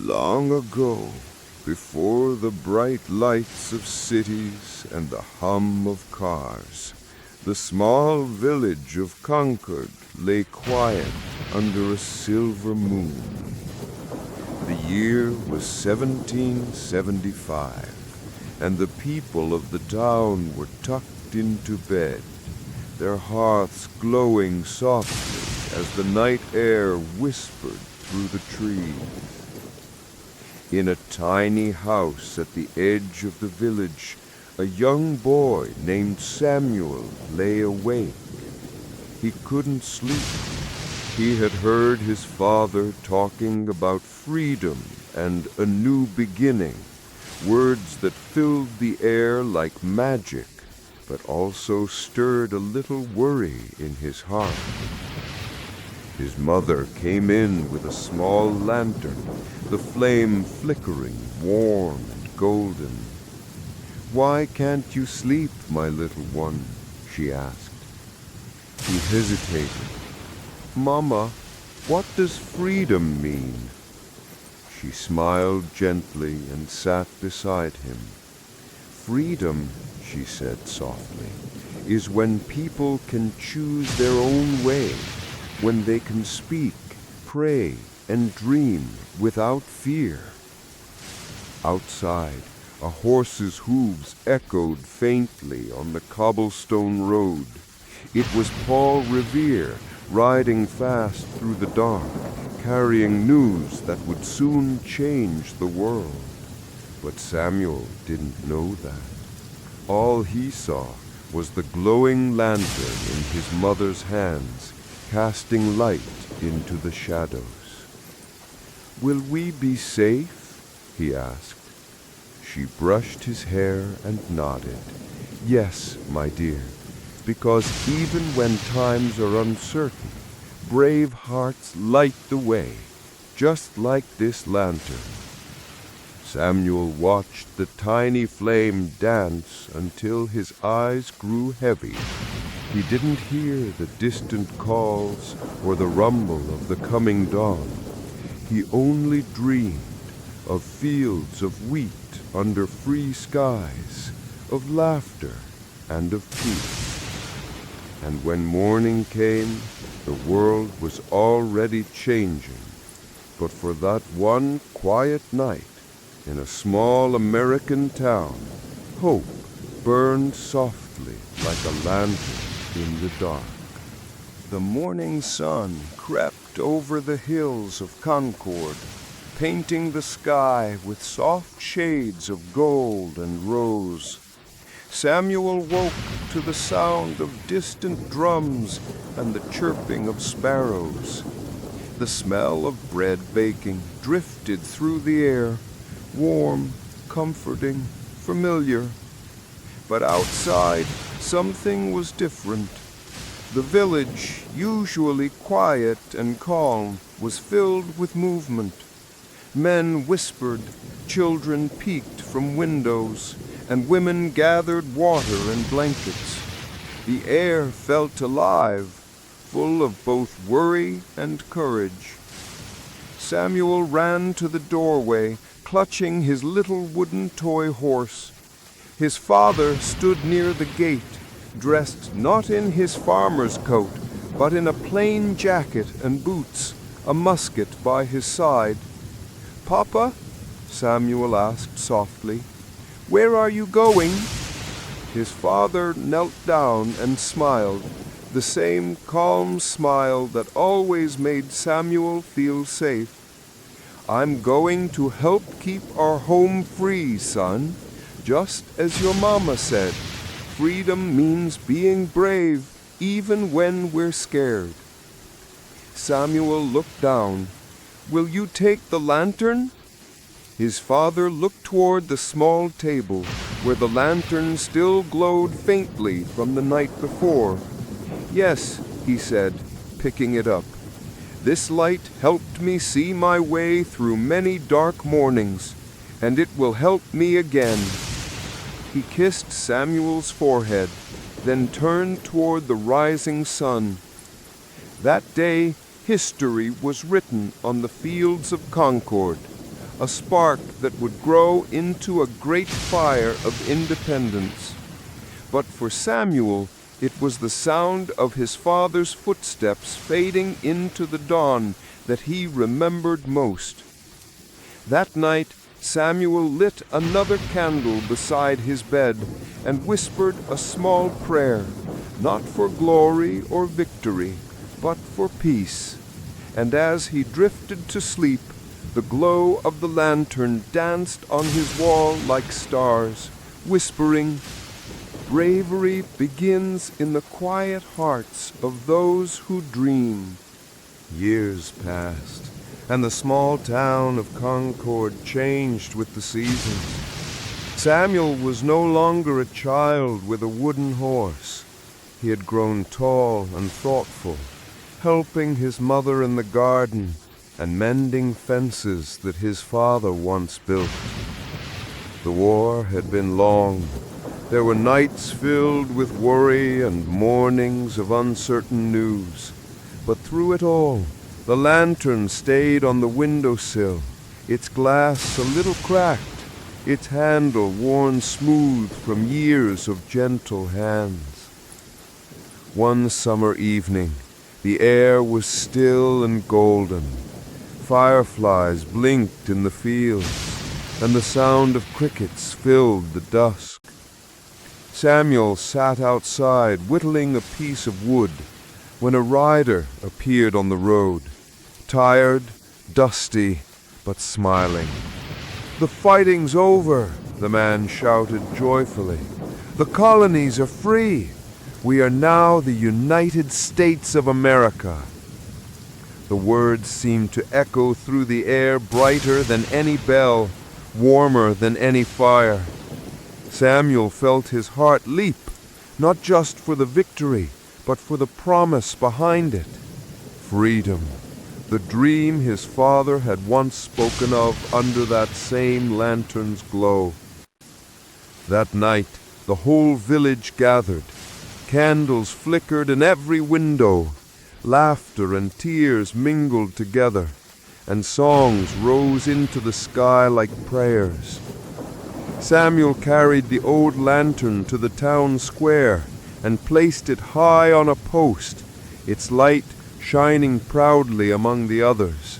Long ago, before the bright lights of cities and the hum of cars, the small village of Concord lay quiet under a silver moon. The year was 1775, and the people of the town were tucked into bed, their hearths glowing softly as the night air whispered through the trees. In a tiny house at the edge of the village, a young boy named Samuel lay awake. He couldn't sleep. He had heard his father talking about freedom and a new beginning, words that filled the air like magic, but also stirred a little worry in his heart. His mother came in with a small lantern, the flame flickering, warm and golden. "Why can't you sleep, my little one?" she asked. He hesitated. "Mama, what does freedom mean?" She smiled gently and sat beside him. "Freedom," she said softly, "is when people can choose their own way, when they can speak, pray, and dream without fear." Outside, a horse's hooves echoed faintly on the cobblestone road. It was Paul Revere riding fast through the dark, carrying news that would soon change the world. But Samuel didn't know that. All he saw was the glowing lantern in his mother's hands, casting light into the shadows. "Will we be safe?" he asked. She brushed his hair and nodded. "Yes, my dear, because even when times are uncertain, brave hearts light the way, just like this lantern." Samuel watched the tiny flame dance until his eyes grew heavy. He didn't hear the distant calls or the rumble of the coming dawn. He only dreamed of fields of wheat under free skies, of laughter and of peace. And when morning came, the world was already changing. But for that one quiet night, in a small American town, hope burned softly like a lantern in the dark. The morning sun crept over the hills of Concord, painting the sky with soft shades of gold and rose. Samuel woke to the sound of distant drums and the chirping of sparrows. The smell of bread baking drifted through the air, warm, comforting, familiar. But outside, something was different. The village, usually quiet and calm, was filled with movement. Men whispered, children peeked from windows, and women gathered water and blankets. The air felt alive, full of both worry and courage. Samuel ran to the doorway, clutching his little wooden toy horse. His father stood near the gate, dressed not in his farmer's coat, but in a plain jacket and boots, a musket by his side. "Papa," Samuel asked softly, "where are you going?" His father knelt down and smiled, the same calm smile that always made Samuel feel safe. "I'm going to help keep our home free, son, just as your mama said. Freedom means being brave even when we're scared." Samuel looked down. "Will you take the lantern?" His father looked toward the small table, where the lantern still glowed faintly from the night before. "Yes," he said, picking it up. "This light helped me see my way through many dark mornings, and it will help me again." He kissed Samuel's forehead, then turned toward the rising sun. That day, history was written on the fields of Concord. a spark that would grow into a great fire of independence. But for Samuel, it was the sound of his father's footsteps fading into the dawn that he remembered most. That night, Samuel lit another candle beside his bed and whispered a small prayer, not for glory or victory, but for peace. And as he drifted to sleep, the glow of the lantern danced on his wall like stars, whispering, "Bravery begins in the quiet hearts of those who dream." Years passed, and the small town of Concord changed with the seasons. Samuel was no longer a child with a wooden horse. He had grown tall and thoughtful, helping his mother in the garden and mending fences that his father once built. The war had been long. There were nights filled with worry and mornings of uncertain news. But through it all, the lantern stayed on the windowsill, its glass a little cracked, its handle worn smooth from years of gentle hands. One summer evening, the air was still and golden. Fireflies blinked in the fields, and the sound of crickets filled the dusk. Samuel sat outside whittling a piece of wood when a rider appeared on the road, tired, dusty, but smiling. "The fighting's over," the man shouted joyfully. "The colonies are free. We are now the United States of America." The words seemed to echo through the air brighter than any bell, warmer than any fire. Samuel felt his heart leap, not just for the victory, but for the promise behind it. Freedom, the dream his father had once spoken of under that same lantern's glow. That night, the whole village gathered. Candles flickered in every window. Laughter and tears mingled together, and songs rose into the sky like prayers. Samuel carried the old lantern to the town square and placed it high on a post, its light shining proudly among the others.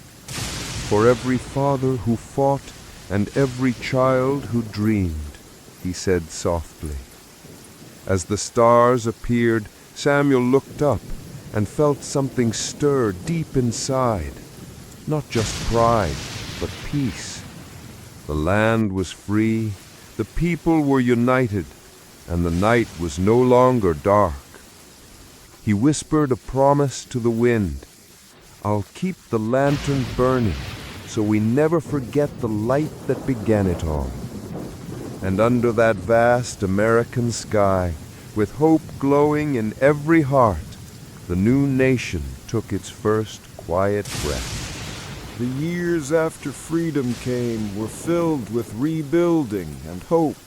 "For every father who fought and every child who dreamed," he said softly. As the stars appeared, Samuel looked up and felt something stir deep inside. Not just pride, but peace. The land was free, the people were united, and the night was no longer dark. He whispered a promise to the wind. "I'll keep the lantern burning, so we never forget the light that began it all." And under that vast American sky, with hope glowing in every heart, the new nation took its first quiet breath. The years after freedom came were filled with rebuilding and hope.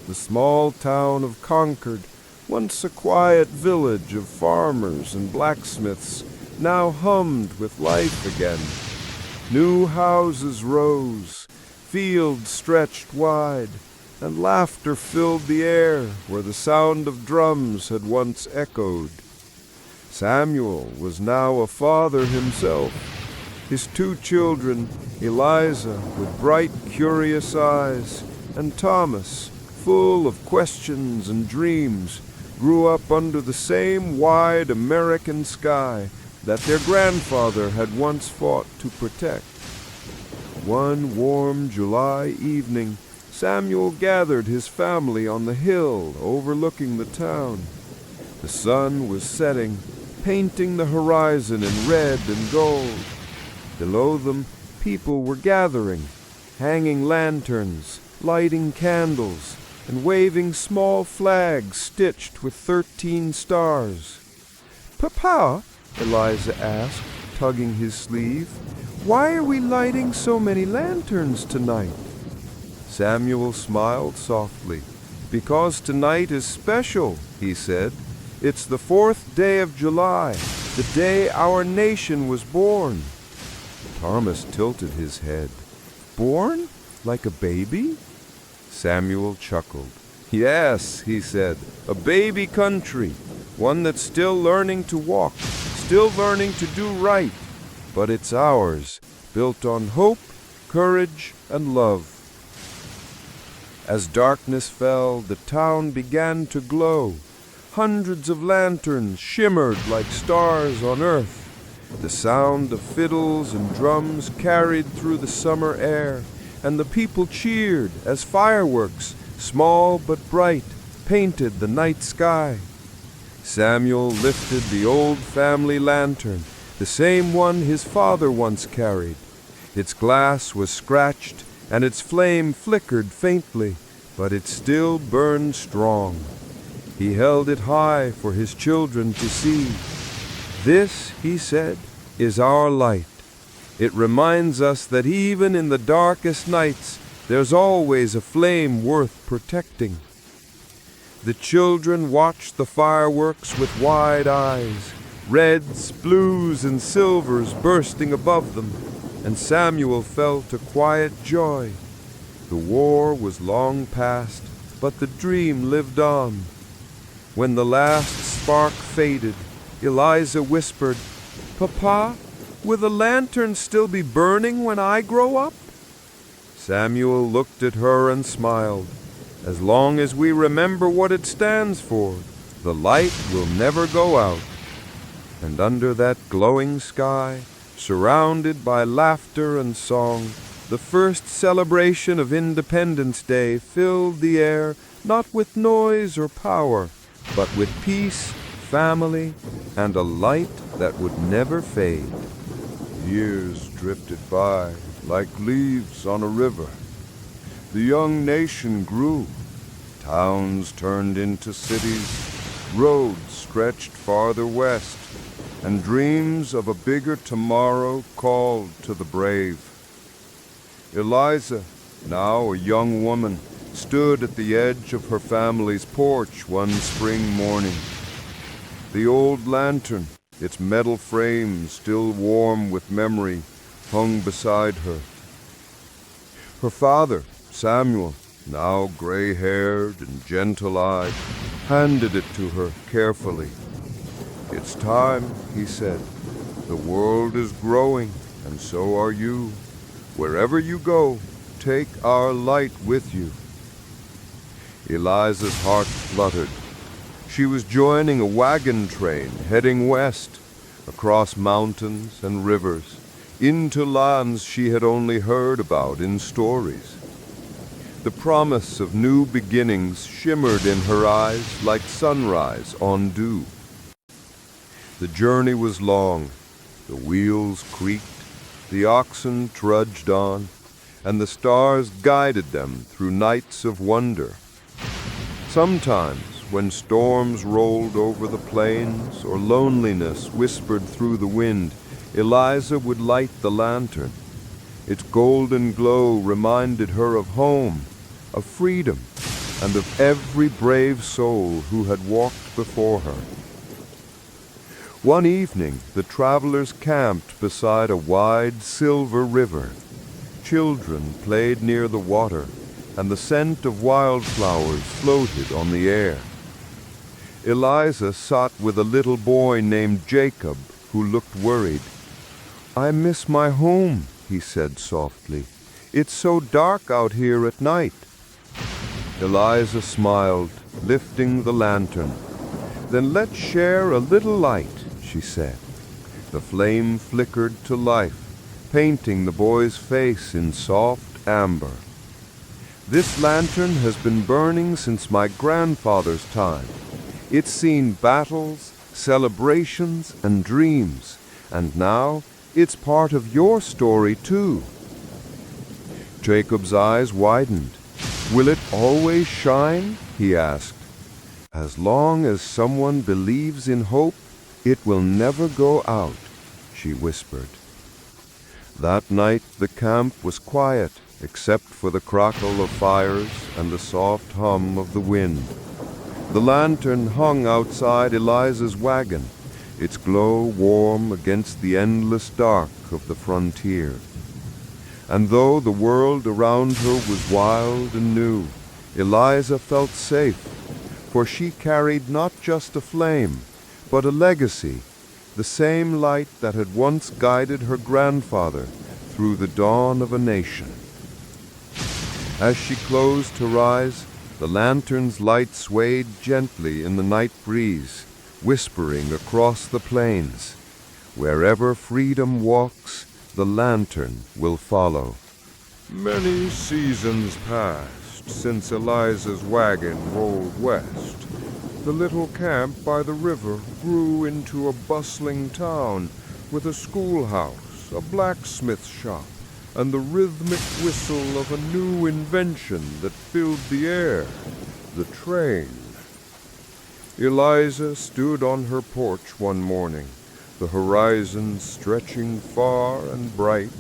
The small town of Concord, once a quiet village of farmers and blacksmiths, now hummed with life again. New houses rose, fields stretched wide, and laughter filled the air where the sound of drums had once echoed. Samuel was now a father himself. His two children, Eliza with bright, curious eyes, and Thomas, full of questions and dreams, grew up under the same wide American sky that their grandfather had once fought to protect. One warm July evening, Samuel gathered his family on the hill overlooking the town. The sun was setting, painting the horizon in red and gold. Below them, people were gathering, hanging lanterns, lighting candles, and waving small flags stitched with 13 stars. "Papa," Eliza asked, tugging his sleeve, "why are we lighting so many lanterns tonight?" Samuel smiled softly. "Because tonight is special," he said. "It's the 4th day of July, the day our nation was born." Thomas tilted his head. born? Like a baby?" Samuel chuckled. "Yes," he said, "a baby country, one that's still learning to walk, still learning to do right, but it's ours, built on hope, courage, and love." As darkness fell, the town began to glow. Hundreds of lanterns shimmered like stars on earth. The sound of fiddles and drums carried through the summer air, and the people cheered as fireworks, small but bright, painted the night sky. Samuel lifted the old family lantern, the same one his father once carried. Its glass was scratched, and its flame flickered faintly, but it still burned strong. He held it high for his children to see. "This," he said, "is our light. It reminds us that even in the darkest nights, there's always a flame worth protecting." The children watched the fireworks with wide eyes, reds, blues, and silvers bursting above them, and Samuel felt a quiet joy. The war was long past, but the dream lived on. When the last spark faded, Eliza whispered, "Papa, will the lantern still be burning when I grow up?" Samuel looked at her and smiled. "As long as we remember what it stands for, the light will never go out." And under that glowing sky, surrounded by laughter and song, the first celebration of Independence Day filled the air not with noise or power, but with peace, family, and a light that would never fade. Years drifted by like leaves on a river. The young nation grew. Towns turned into cities, roads stretched farther west, and dreams of a bigger tomorrow called to the brave. Eliza, now a young woman, stood at the edge of her family's porch one spring morning. The old lantern, its metal frame still warm with memory, hung beside her. Her father, Samuel, now gray-haired and gentle-eyed, handed it to her carefully. "It's time," he said. "The world is growing, and so are you. Wherever you go, take our light with you." Eliza's heart fluttered. She was joining a wagon train heading west, across mountains and rivers, into lands she had only heard about in stories. The promise of new beginnings shimmered in her eyes like sunrise on dew. The journey was long. The wheels creaked, the oxen trudged on, and the stars guided them through nights of wonder. Sometimes, when storms rolled over the plains or loneliness whispered through the wind, Eliza would light the lantern. Its golden glow reminded her of home, of freedom, and of every brave soul who had walked before her. One evening, the travelers camped beside a wide silver river. Children played near the water, and the scent of wildflowers floated on the air. Eliza sat with a little boy named Jacob, who looked worried. "I miss my home," he said softly. "It's so dark out here at night." Eliza smiled, lifting the lantern. "Then let's share a little light," she said. The flame flickered to life, painting the boy's face in soft amber. "This lantern has been burning since my grandfather's time. It's seen battles, celebrations, and dreams, and now it's part of your story too." Jacob's eyes widened. "Will it always shine?" he asked. "As long as someone believes in hope, it will never go out," she whispered. That night the camp was quiet, except for the crackle of fires and the soft hum of the wind. The lantern hung outside Eliza's wagon, its glow warm against the endless dark of the frontier. And though the world around her was wild and new, Eliza felt safe, for she carried not just a flame, but a legacy, the same light that had once guided her grandfather through the dawn of a nation. As she closed her eyes, the lantern's light swayed gently in the night breeze, whispering across the plains, "Wherever freedom walks, the lantern will follow." Many seasons passed since Eliza's wagon rolled west. The little camp by the river grew into a bustling town with a schoolhouse, a blacksmith shop, and the rhythmic whistle of a new invention that filled the air, the train. Eliza stood on her porch one morning, the horizon stretching far and bright.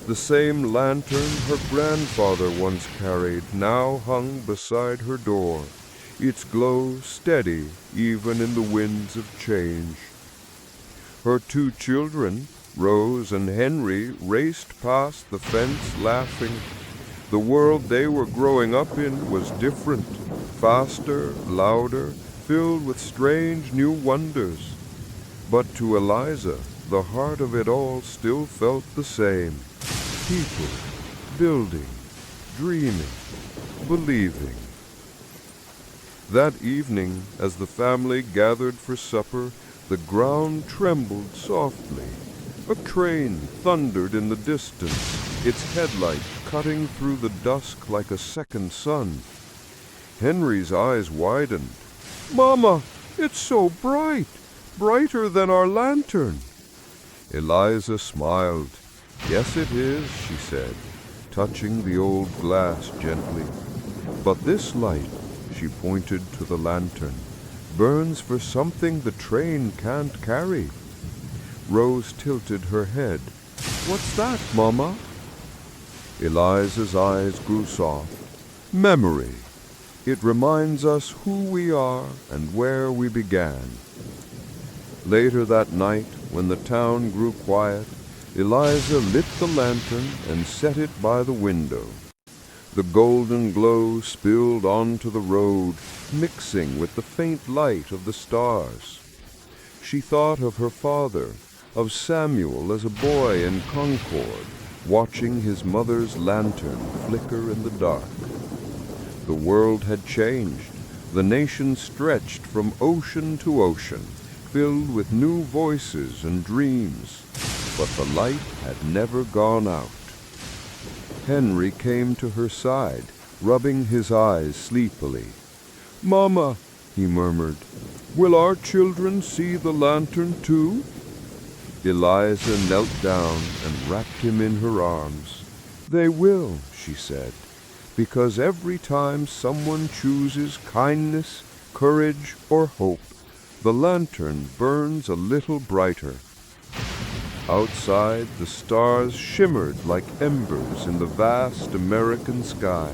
The same lantern her grandfather once carried now hung beside her door, its glow steady even in the winds of change. Her two children, Rose and Henry, raced past the fence laughing. The world they were growing up in was different, faster, louder, filled with strange new wonders. But to Eliza, the heart of it all still felt the same. People, building, dreaming, believing. That evening, as the family gathered for supper, the ground trembled softly. A train thundered in the distance, its headlight cutting through the dusk like a second sun. Henry's eyes widened. "Mama, it's so bright, brighter than our lantern." Eliza smiled. "Yes, it is," she said, touching the old glass gently. "But this light," she pointed to the lantern, "burns for something the train can't carry." Rose tilted her head. "What's that, Mama?" Eliza's eyes grew soft. "Memory. It reminds us who we are and where we began." Later that night, when the town grew quiet, Eliza lit the lantern and set it by the window. The golden glow spilled onto the road, mixing with the faint light of the stars. She thought of her father, of Samuel as a boy in Concord, watching his mother's lantern flicker in the dark. The world had changed. The nation stretched from ocean to ocean, filled with new voices and dreams. But the light had never gone out. Henry came to her side, rubbing his eyes sleepily. "Mama," he murmured, "will our children see the lantern too?" Eliza knelt down and wrapped him in her arms. "They will," she said, "because every time someone chooses kindness, courage, or hope, the lantern burns a little brighter." Outside, the stars shimmered like embers in the vast American sky.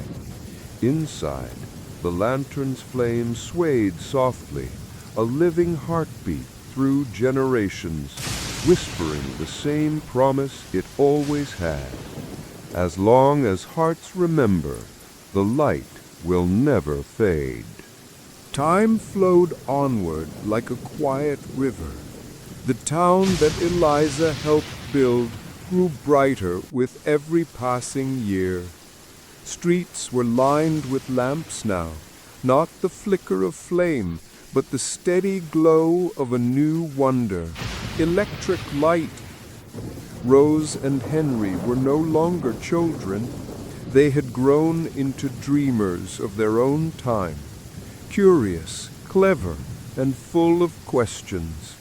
Inside, the lantern's flame swayed softly, a living heartbeat through generations, whispering the same promise it always had. As long as hearts remember, the light will never fade. Time flowed onward like a quiet river. The town that Eliza helped build grew brighter with every passing year. Streets were lined with lamps now, not the flicker of flame, but the steady glow of a new wonder, electric light. Rose and Henry were no longer children. They had grown into dreamers of their own time, curious, clever, and full of questions.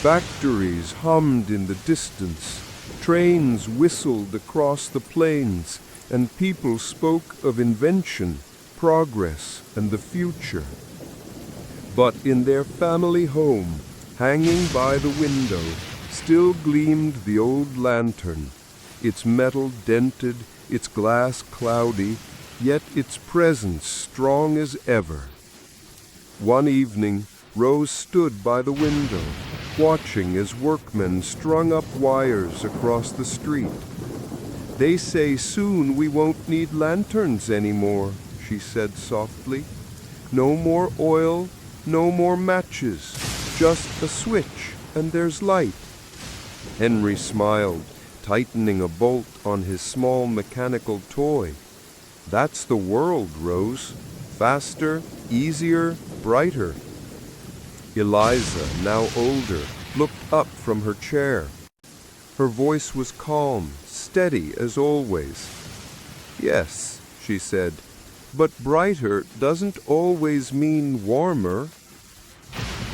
Factories hummed in the distance, trains whistled across the plains, and people spoke of invention, progress, and the future. But in their family home, hanging by the window, still gleamed the old lantern, its metal dented, its glass cloudy, yet its presence strong as ever. One evening, Rose stood by the window, watching as workmen strung up wires across the street. They say soon we won't need lanterns anymore, she said softly. No more oil, no more matches, just a switch and there's light. Henry smiled, tightening a bolt on his small mechanical toy. That's the world, Rose. Faster, easier, brighter. Eliza, now older, looked up from her chair. Her voice was calm, steady as always. Yes, she said, but brighter doesn't always mean warmer.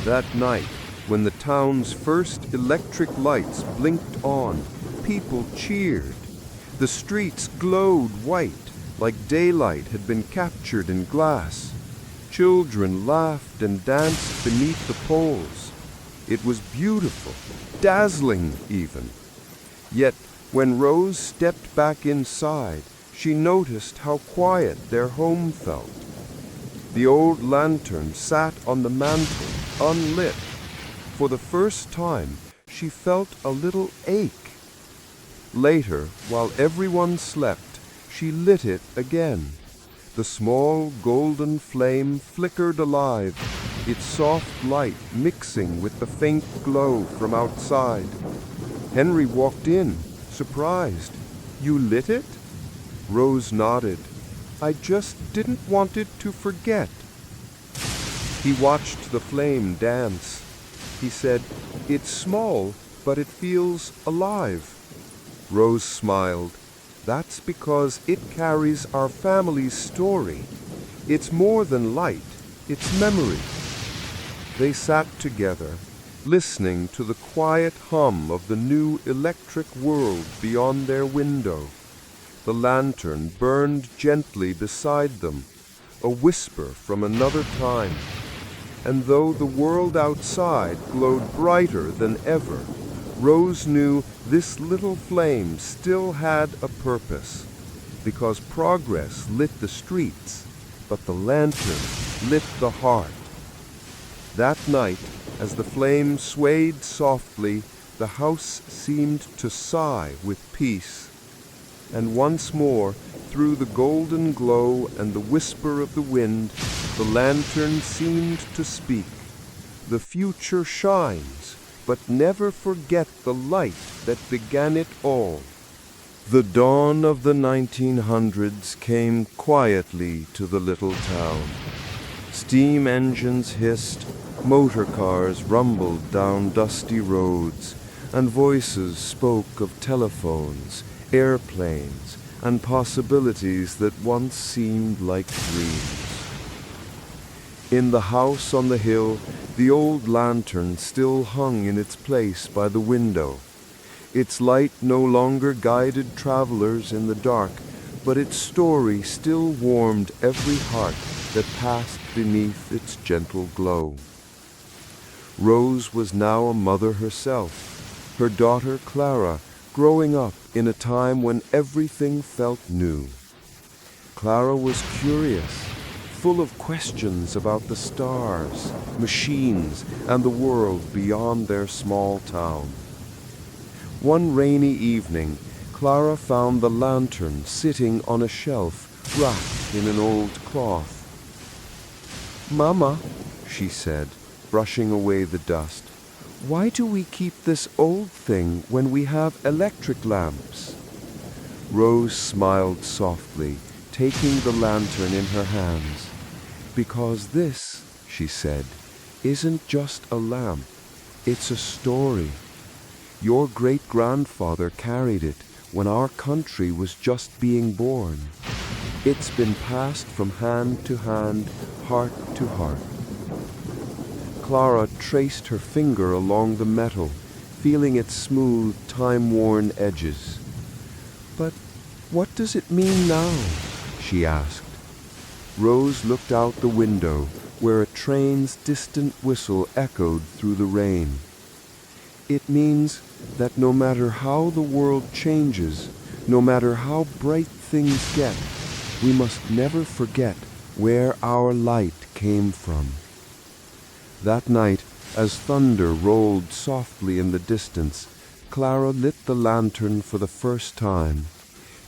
That night, when the town's first electric lights blinked on, people cheered. The streets glowed white, like daylight had been captured in glass. Children laughed and danced beneath the poles. It was beautiful, dazzling even. Yet, when Rose stepped back inside, she noticed how quiet their home felt. The old lantern sat on the mantel, unlit. For the first time, she felt a little ache. Later, while everyone slept, she lit it again. The small golden flame flickered alive, its soft light mixing with the faint glow from outside. Henry walked in, surprised. You lit it? Rose nodded. I just didn't want it to forget. He watched the flame dance. He said, It's small, but it feels alive. Rose smiled. That's because it carries our family's story. It's more than light, it's memory. They sat together, listening to the quiet hum of the new electric world beyond their window. The lantern burned gently beside them, a whisper from another time. And though the world outside glowed brighter than ever, Rose knew this little flame still had a purpose, because progress lit the streets, but the lantern lit the heart. That night, as the flame swayed softly, the house seemed to sigh with peace. And once more, through the golden glow and the whisper of the wind, the lantern seemed to speak. The future shines, but never forget the light that began it all. The dawn of the 1900s came quietly to the little town. Steam engines hissed, motor cars rumbled down dusty roads, and voices spoke of telephones, airplanes, and possibilities that once seemed like dreams. In the house on the hill, the old lantern still hung in its place by the window. Its light no longer guided travelers in the dark, but its story still warmed every heart that passed beneath its gentle glow. Rose was now a mother herself, her daughter Clara growing up in a time when everything felt new. Clara was curious, full of questions about the stars, machines, and the world beyond their small town. One rainy evening, Clara found the lantern sitting on a shelf wrapped in an old cloth. "Mama," she said, brushing away the dust, "why do we keep this old thing when we have electric lamps?" Rose smiled softly, taking the lantern in her hands. "Because this," she said, "isn't just a lamp, it's a story. Your great-grandfather carried it when our country was just being born. It's been passed from hand to hand, heart to heart." Clara traced her finger along the metal, feeling its smooth, time-worn edges. "But what does it mean now?" she asked. Rose looked out the window, where a train's distant whistle echoed through the rain. "It means that no matter how the world changes, no matter how bright things get, we must never forget where our light came from." That night, as thunder rolled softly in the distance, Clara lit the lantern for the first time.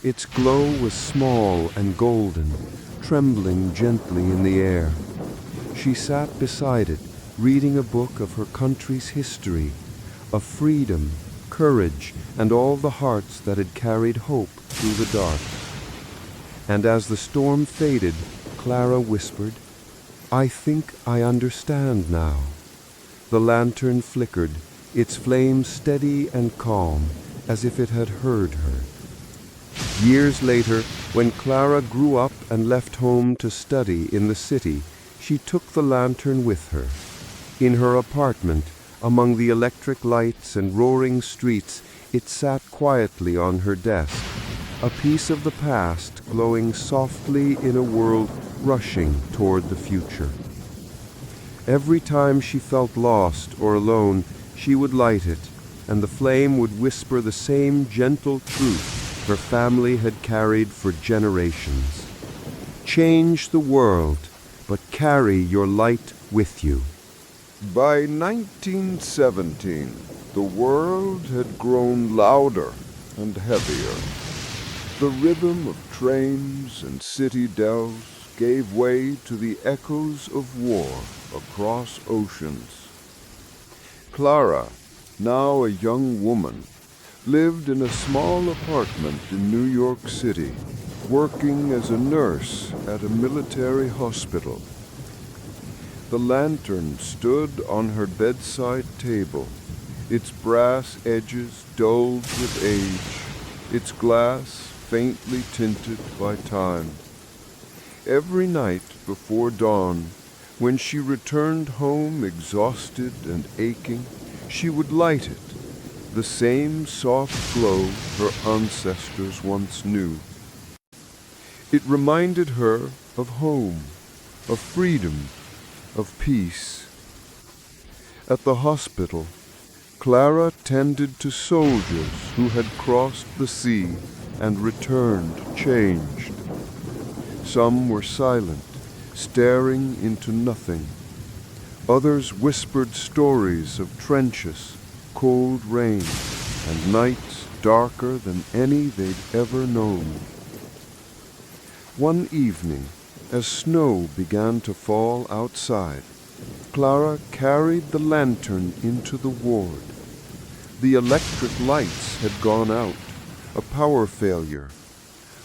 Its glow was small and golden, trembling gently in the air. She sat beside it, reading a book of her country's history, of freedom, courage, and all the hearts that had carried hope through the dark. And as the storm faded, Clara whispered, "I think I understand now." The lantern flickered, its flame steady and calm, as if it had heard her. Years later, when Clara grew up and left home to study in the city, she took the lantern with her. In her apartment, among the electric lights and roaring streets, it sat quietly on her desk, a piece of the past glowing softly in a world rushing toward the future. Every time she felt lost or alone, she would light it, and the flame would whisper the same gentle truth her family had carried for generations. Change the world, but carry your light with you. By 1917, the world had grown louder and heavier. The rhythm of trains and city dells gave way to the echoes of war across oceans. Clara, now a young woman, lived in a small apartment in New York City, working as a nurse at a military hospital. The lantern stood on her bedside table, its brass edges dulled with age, its glass faintly tinted by time. Every night before dawn, when she returned home exhausted and aching, she would light it, the same soft glow her ancestors once knew. It reminded her of home, of freedom, of peace. At the hospital, Clara tended to soldiers who had crossed the sea and returned changed. Some were silent, staring into nothing. Others whispered stories of trenches, cold rain, and nights darker than any they'd ever known. One evening, as snow began to fall outside, Clara carried the lantern into the ward. The electric lights had gone out, a power failure.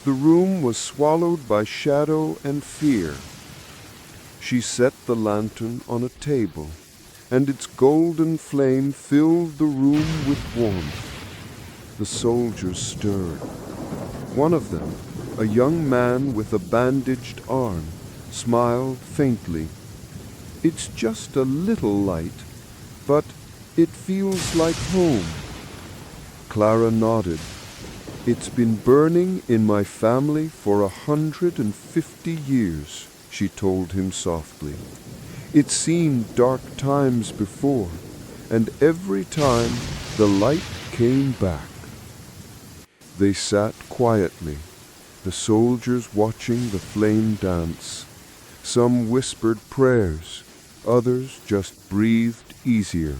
The room was swallowed by shadow and fear. She set the lantern on a table, and its golden flame filled the room with warmth. The soldiers stirred. One of them, a young man with a bandaged arm, smiled faintly. "It's just a little light, but it feels like home." Clara nodded. "It's been burning in my family for 150 years, she told him softly. "It's seen dark times before, and every time the light came back." They sat quietly, the soldiers watching the flame dance. Some whispered prayers, others just breathed easier.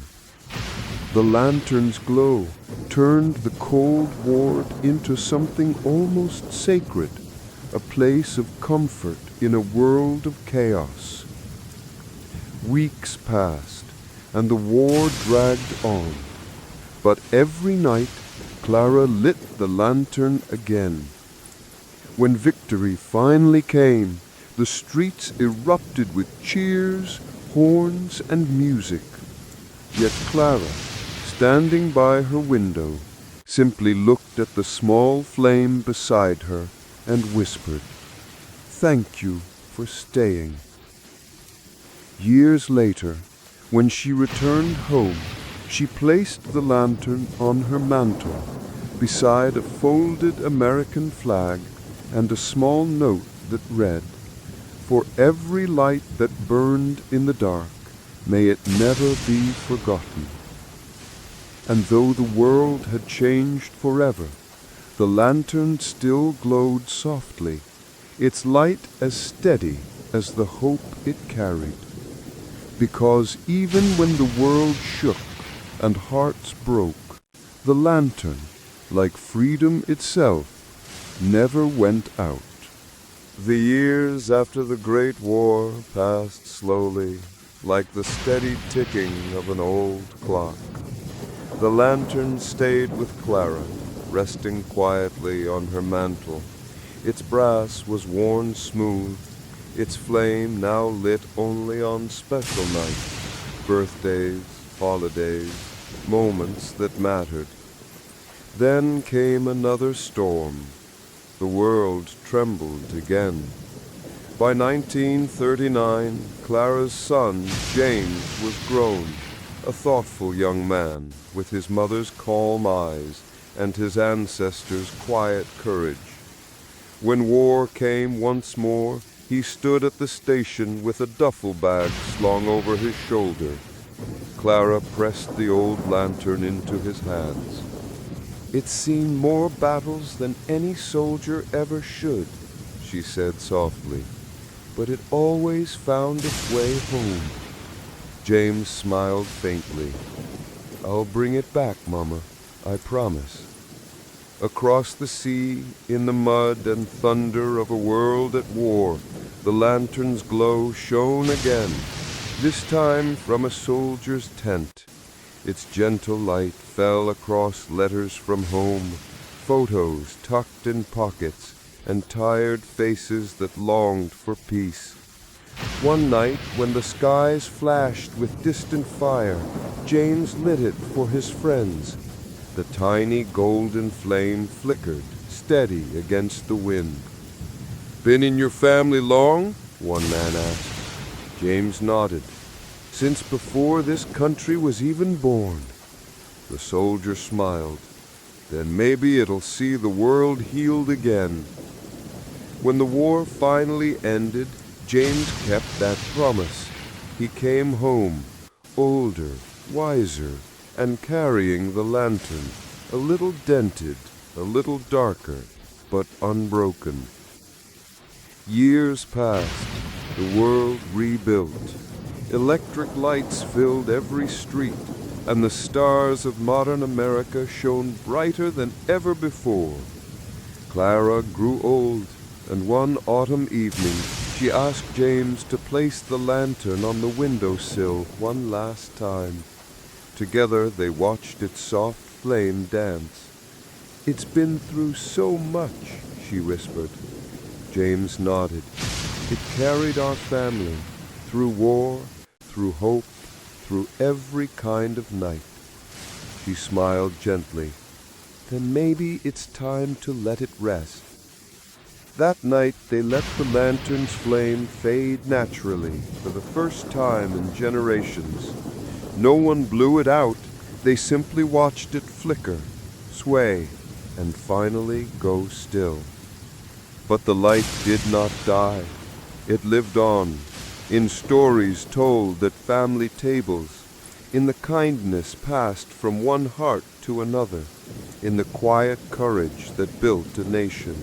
The lantern's glow turned the cold ward into something almost sacred, a place of comfort in a world of chaos. Weeks passed, and the war dragged on. But every night, Clara lit the lantern again. When victory finally came, the streets erupted with cheers, horns, and music. Yet Clara, standing by her window, simply looked at the small flame beside her and whispered, "Thank you for staying." Years later, when she returned home, she placed the lantern on her mantel, beside a folded American flag and a small note that read, "For every light that burned in the dark, may it never be forgotten." And though the world had changed forever, the lantern still glowed softly, its light as steady as the hope it carried. Because even when the world shook and hearts broke, the lantern, like freedom itself, never went out. The years after the Great War passed slowly, like the steady ticking of an old clock. The lantern stayed with Clara, resting quietly on her mantel. Its brass was worn smooth, its flame now lit only on special nights, birthdays, holidays, moments that mattered. Then came another storm. The world trembled again. By 1939, Clara's son, James, was grown, a thoughtful young man with his mother's calm eyes and his ancestors' quiet courage. When war came once more, he stood at the station with a duffel bag slung over his shoulder. Clara pressed the old lantern into his hands. "It's seen more battles than any soldier ever should," she said softly, "but it always found its way home." James smiled faintly. "I'll bring it back, Mama, I promise." Across the sea, in the mud and thunder of a world at war, the lantern's glow shone again, this time from a soldier's tent. Its gentle light fell across letters from home, photos tucked in pockets, and tired faces that longed for peace. One night, when the skies flashed with distant fire, James lit it for his friends. The tiny golden flame flickered, steady against the wind. "Been in your family long?" one man asked. James nodded. "Since before this country was even born." The soldier smiled. "Then maybe it'll see the world healed again." When the war finally ended, James kept that promise. He came home, older, wiser, and carrying the lantern, a little dented, a little darker, but unbroken. Years passed, the world rebuilt. Electric lights filled every street, and the stars of modern America shone brighter than ever before. Clara grew old, and one autumn evening she asked James to place the lantern on the windowsill one last time. Together they watched its soft flame dance. "It's been through so much," she whispered. James nodded. "It carried our family through war, through hope, through every kind of night." She smiled gently. "Then maybe it's time to let it rest." That night they let the lantern's flame fade naturally for the first time in generations. No one blew it out. They simply watched it flicker, sway, and finally go still. But the light did not die. It lived on, in stories told at family tables, in the kindness passed from one heart to another, in the quiet courage that built a nation.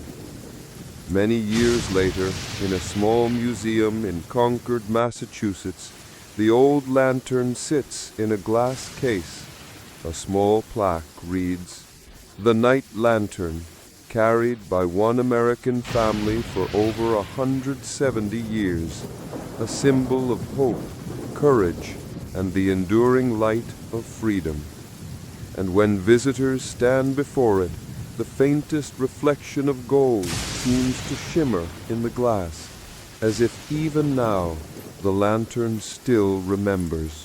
Many years later, in a small museum in Concord, Massachusetts, the old lantern sits in a glass case. A small plaque reads, "The Night Lantern, carried by one American family for over 170 years, a symbol of hope, courage, and the enduring light of freedom." And when visitors stand before it, the faintest reflection of gold seems to shimmer in the glass, as if even now the lantern still remembers.